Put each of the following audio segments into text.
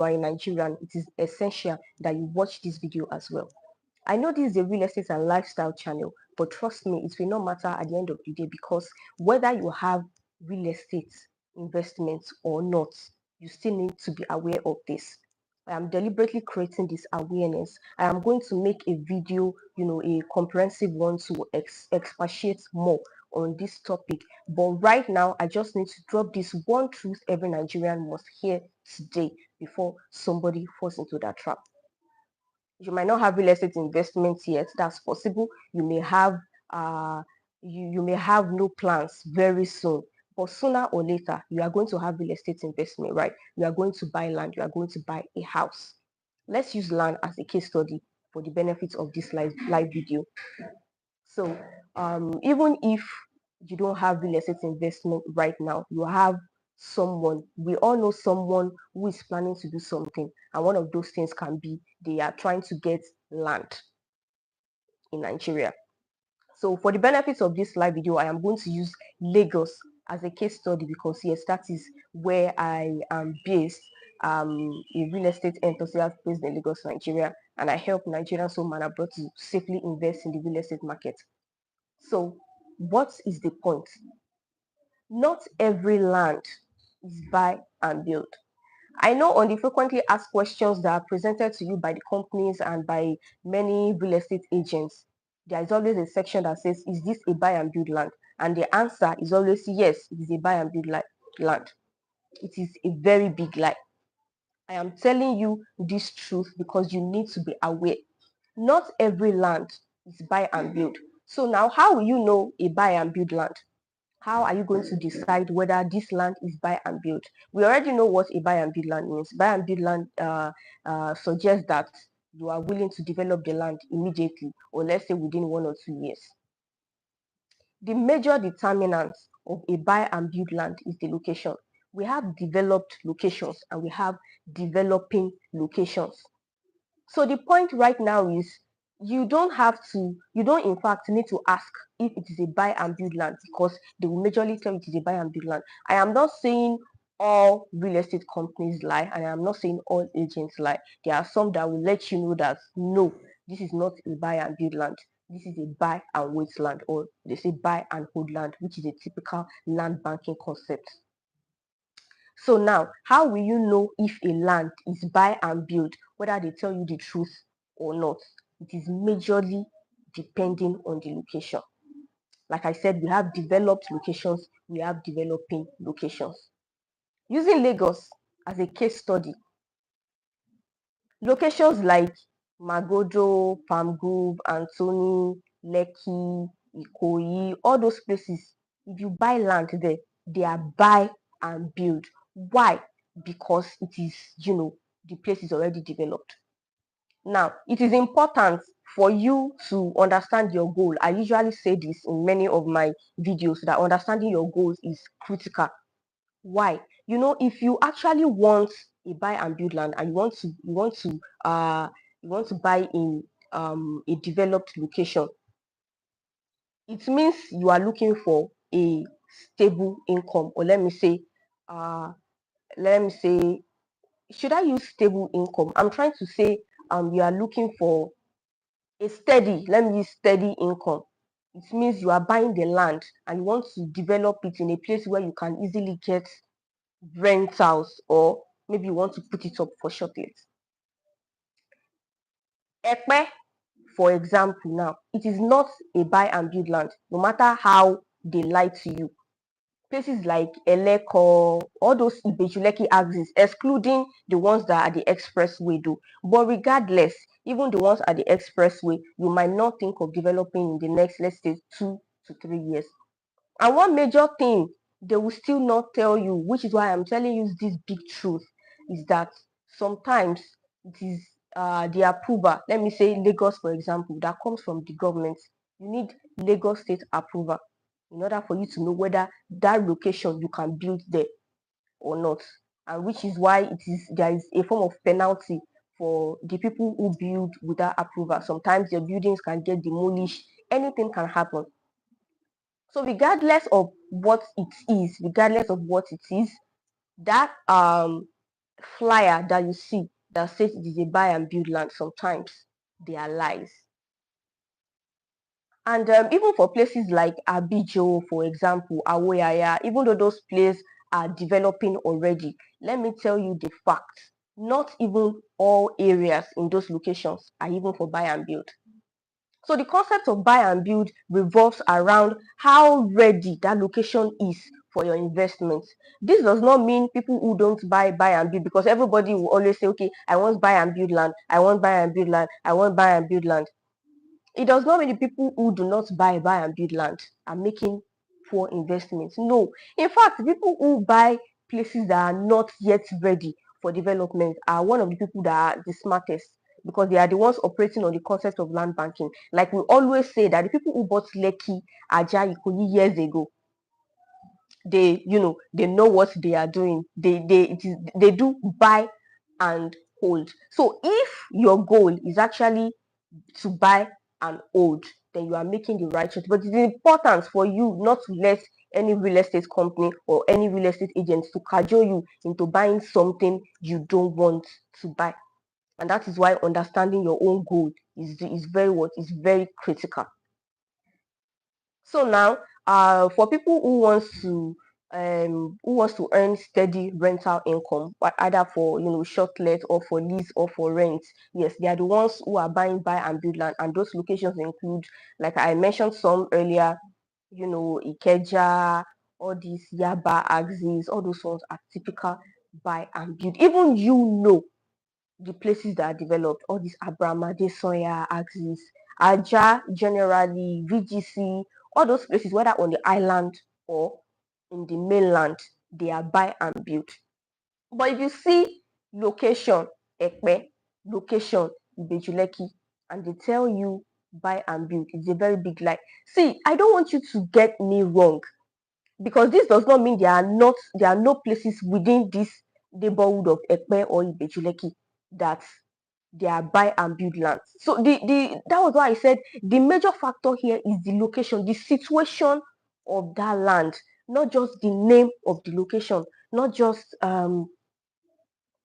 you are a Nigerian, it is essential that you watch this video as well. I know this is a real estate and lifestyle channel, but trust me, it will not matter at the end of the day, because whether you have real estate investments or not, you still need to be aware of this. I am deliberately creating this awareness. I am going to make a video, a comprehensive one to expatiate more on this topic. But right now, I just need to drop this one truth every Nigerian must hear today before somebody falls into that trap. You might not have real estate investments yet. That's possible. You may have you may have no plans very soon, but sooner or later you are going to have real estate investment, right? You are going to buy land, you are going to buy a house. Let's use land as a case study for the benefits of this live video. So even if you don't have real estate investment right now, you have someone, we all know someone who is planning to do something, and one of those things can be they are trying to get land in Nigeria. So for the benefits of this live video, I am going to use Lagos as a case study, because yes, that is where I am based. A real estate enthusiast based in Lagos, Nigeria, and I help Nigerians home and abroad to safely invest in the real estate market. So what is the point? Not every land is buy and build. I know on the frequently asked questions that are presented to you by the companies and by many real estate agents, there is always a section that says, is this a buy and build land? And the answer is always yes, it is a buy and build land. It is a very big lie. I am telling you this truth because you need to be aware. Not every land is buy and build. So now, how will you know a buy and build land? How are you going to decide whether this land is buy and build? We already know what a buy and build land means. Buy and build land suggests that you are willing to develop the land immediately, or let's say within 1 or 2 years. The major determinant of a buy and build land is the location. We have developed locations and we have developing locations. So the point right now is you don't in fact need to ask if it is a buy and build land, because they will majorly tell you it is a buy and build land. I am not saying all real estate companies lie, and I am not saying all agents lie. There are some that will let you know that no, this is not a buy and build land. This is a buy and wait land, or they say buy and hold land, which is a typical land banking concept. So now, how will you know if a land is buy and build, whether they tell you the truth or not? It is majorly depending on the location. Like I said, we have developed locations, we have developing locations. Using Lagos as a case study, locations like Magodo, Palm Grove, Anthony, Lekki, Ikoyi, all those places, if you buy land there, they are buy and build. Why? Because it is, the place is already developed. Now, it is important for you to understand your goal. I usually say this in many of my videos, that understanding your goals is critical. Why? If you actually want a buy and build land, and you want to buy in a developed location, it means you are looking for a stable income, or let me say, should I use stable income? I'm trying to say you are looking for a steady, let me use steady income. It means you are buying the land and you want to develop it in a place where you can easily get rentals, or maybe you want to put it up for short let. Epe, for example, now, it is not a buy and build land, no matter how they lie to you. Places like Eleko, all those Ibejuleki axes, excluding the ones that are the expressway though. But regardless, even the ones at the expressway, you might not think of developing in the next, let's say, 2 to 3 years. And one major thing they will still not tell you, which is why I'm telling you this big truth, is that sometimes it is the approval. Let me say Lagos, for example, that comes from the government. You need Lagos state approval in order for you to know whether that location you can build there or not. And which is why there is a form of penalty for the people who build without approval. Sometimes your buildings can get demolished, anything can happen. So regardless of what it is, that flyer that you see that says it is a buy and build land, sometimes they are lies. And even for places like Abijo, for example, Awoyaya, even though those places are developing already, let me tell you the fact, not even all areas in those locations are even for buy and build. So the concept of buy and build revolves around how ready that location is for your investment. This does not mean people who don't buy and build, because everybody will always say, okay, I want buy and build land, I want buy and build land, I want buy and build land. It does not mean the people who do not buy and build land are making poor investments. No. In fact, people who buy places that are not yet ready for development are one of the people that are the smartest, because they are the ones operating on the concept of land banking. Like we always say that the people who bought Lekki, Aja, Ikoyi years ago, they know what they are doing. They do buy and hold. So if your goal is actually to buy and hold, then you are making the right choice. But it's important for you not to let any real estate company or any real estate agent to cajole you into buying something you don't want to buy. And that is why understanding your own goal is very critical. So now, for people who wants to earn steady rental income, but either for short let or for lease or for rent, yes, they are the ones who are buying buy and build land, and those locations include, like I mentioned some earlier, Ikeja, all these Yaba axes, all those ones are typical buy and build. Even the places that are developed, all these Abraham Soya axis, Aja generally, VGC, all those places, whether on the island or in the mainland, they are buy and build. But if you see location Ekpe, location Ibejuleki, and they tell you buy and build, it's a very big lie. See, I don't want you to get me wrong, because this does not mean there are no places within this neighborhood of Ekpe or Ibejuleki that they are buy and build lands. So the that was why I said the major factor here is the location, the situation of that land, not just the name of the location, not just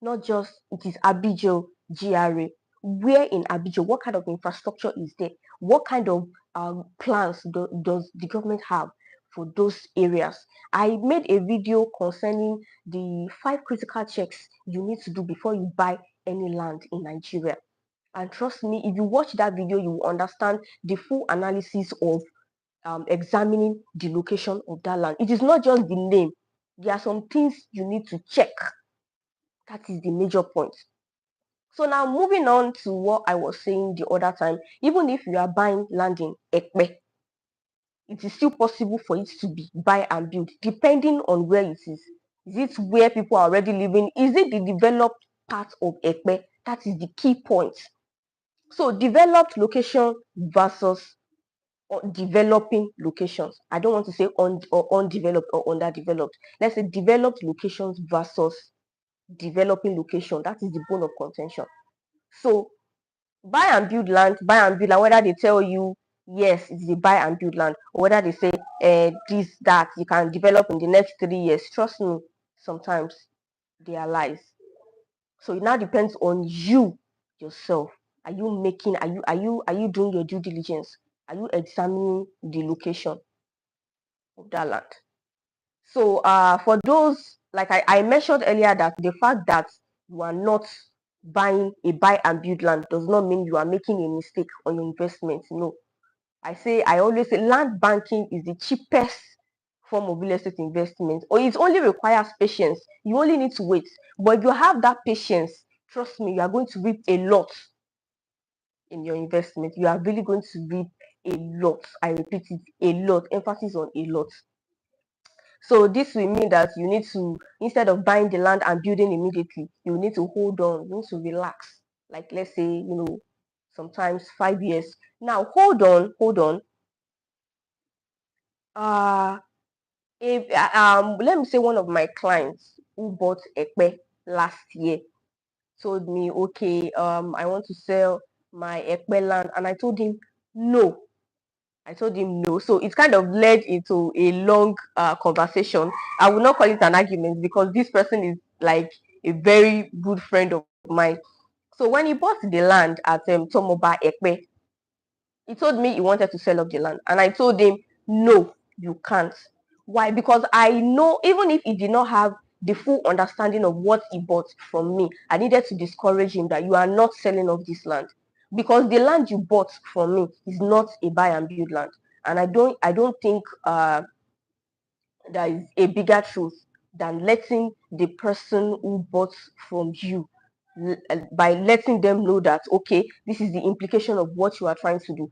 it is Abijo GRA. Where in Abijo? What kind of infrastructure is there? What kind of plans does the government have for those areas? I made a video concerning the 5 critical checks you need to do before you buy any land in Nigeria. And trust me, if you watch that video, you will understand the full analysis of examining the location of that land. It is not just the name. There are some things you need to check. That is the major point. So now moving on to what I was saying the other time, even if you are buying land in Ekpe, it is still possible for it to be buy and build, depending on where it is. Is it where people are already living? Is it the developed part of Ekpe? That is the key point. So developed location versus developing locations. I don't want to say undeveloped or underdeveloped. Let's say developed locations versus developing location. That is the bone of contention. So buy and build land, whether they tell you yes, it's a buy and build land, or whether they say this, that you can develop in the next 3 years. Trust me, sometimes they are lies. So it now depends on you yourself. Are you doing your due diligence? Are you examining the location of that land? So for those, like I mentioned earlier, that the fact that you are not buying a buy and build land does not mean you are making a mistake on your investment. No. I always say land banking is the cheapest form of real estate investment, or it only requires patience. You only need to wait. But if you have that patience, trust me, you are going to reap a lot in your investment. You are really going to reap a lot. I repeat it, a lot. Emphasis on a lot. So this will mean that you need to, instead of buying the land and building immediately, you need to hold on, you need to relax. Like let's say, sometimes 5 years. Now hold on. Uh if let me say one of my clients who bought Ekpe last year told me, okay, I want to sell my Ekpe land, and I told him no. So it kind of led into a long conversation. I will not call it an argument, because this person is like a very good friend of mine. So when he bought the land at Tomoba Ekpe, he told me he wanted to sell off the land, and I told him, no, you can't. Why? Because I know even if he did not have the full understanding of what he bought from me, I needed to discourage him that you are not selling off this land, because the land you bought from me is not a buy and build land. And I don't think there is a bigger truth than letting the person who bought from you, by letting them know that, okay, this is the implication of what you are trying to do.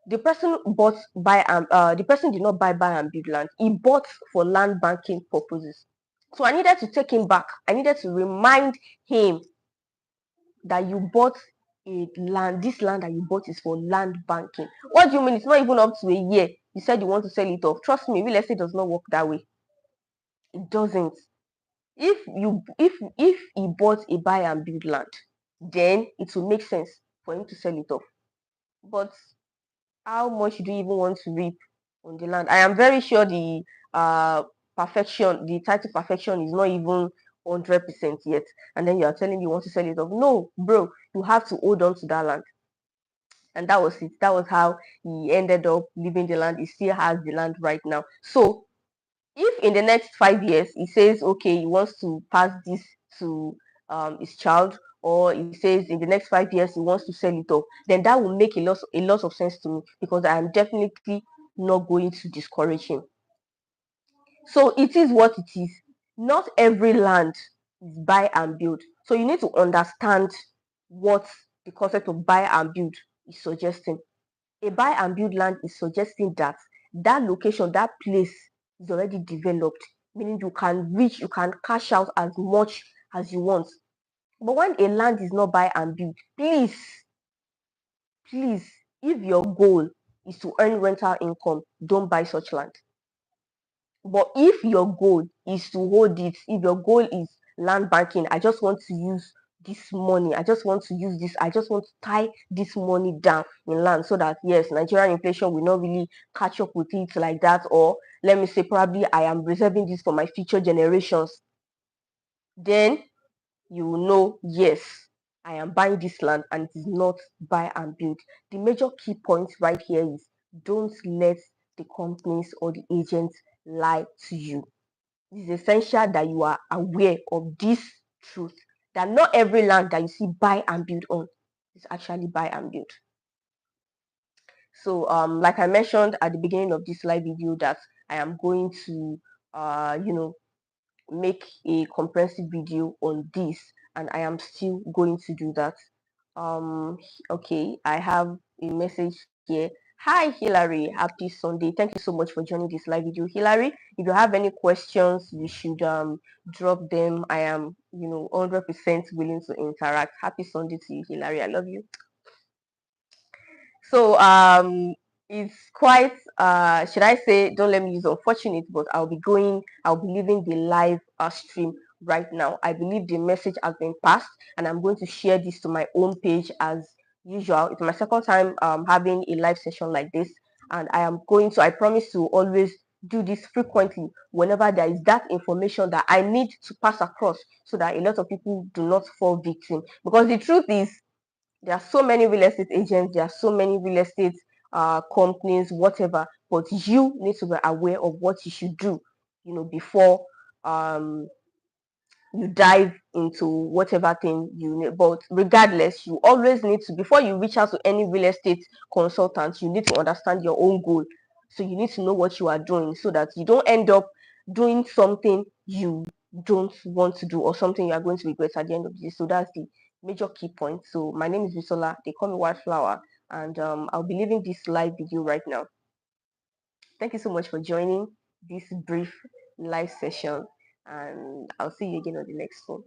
The person bought buy and the person did not buy and build land. He bought for land banking purposes. So I needed to take him back. I needed to remind him that you bought a land. This land that you bought is for land banking. What do you mean? It's not even up to a year. You said you want to sell it off. Trust me, real estate does not work that way. It doesn't. If he bought a buy and build land, then it will make sense for him to sell it off. But how much do you even want to reap on the land? I am very sure the title perfection is not even 100% yet, and then you are telling me you want to sell it off. No, bro, you have to hold on to that land. And that was it. That was how he ended up leaving the land. He still has the land right now. So if in the next 5 years he says, okay, he wants to pass this to his child, or he says in the next 5 years he wants to sell it off, then that will make a lot of sense to me, because I am definitely not going to discourage him. So it is what it is. Not every land is buy and build. So you need to understand what the concept of buy and build is suggesting. A buy and build land is suggesting that that location, that place is already developed, meaning you can cash out as much as you want. But when a land is not buy and build, please, if your goal is to earn rental income, don't buy such land. But if your goal is to hold it, if your goal is land banking, I just want to use this money, I just want to use this, I just want to tie this money down in land, so that yes, Nigerian inflation will not really catch up with it like that. Or let me say, probably I am reserving this for my future generations. Then you will know, yes, I am buying this land and it is not buy and build. The major key point right here is, don't let the companies or the agents lie to you. It is essential that you are aware of this truth, that not every land that you see buy and build on is actually buy and build. So like I mentioned at the beginning of this live video, that I am going to make a comprehensive video on this, and I am still going to do that. Okay, I have a message here. Hi Hilary, happy Sunday. Thank you so much for joining this live video. Hilary, if you have any questions, you should drop them. I am 100% willing to interact. Happy Sunday to you, Hilary. I love you. So it's quite should I say, don't let me use unfortunate, but I'll be leaving the live stream right now. I believe the message has been passed, and I'm going to share this to my own page as usual. It's my second time having a live session like this, and I promise to always do this frequently whenever there is that information that I need to pass across, so that a lot of people do not fall victim. Because the truth is, there are so many real estate agents, there are so many real estate companies, whatever, but you need to be aware of what you should do, before you dive into whatever thing you need. But regardless, you always need to, before you reach out to any real estate consultant, you need to understand your own goal. So you need to know what you are doing, so that you don't end up doing something you don't want to do, or something you are going to regret at the end of the day. So that's the major key point. So my name is Bisola, they call me Wildflower, and I'll be leaving this live video right now. Thank you so much for joining this brief live session, and I'll see you again on the next one.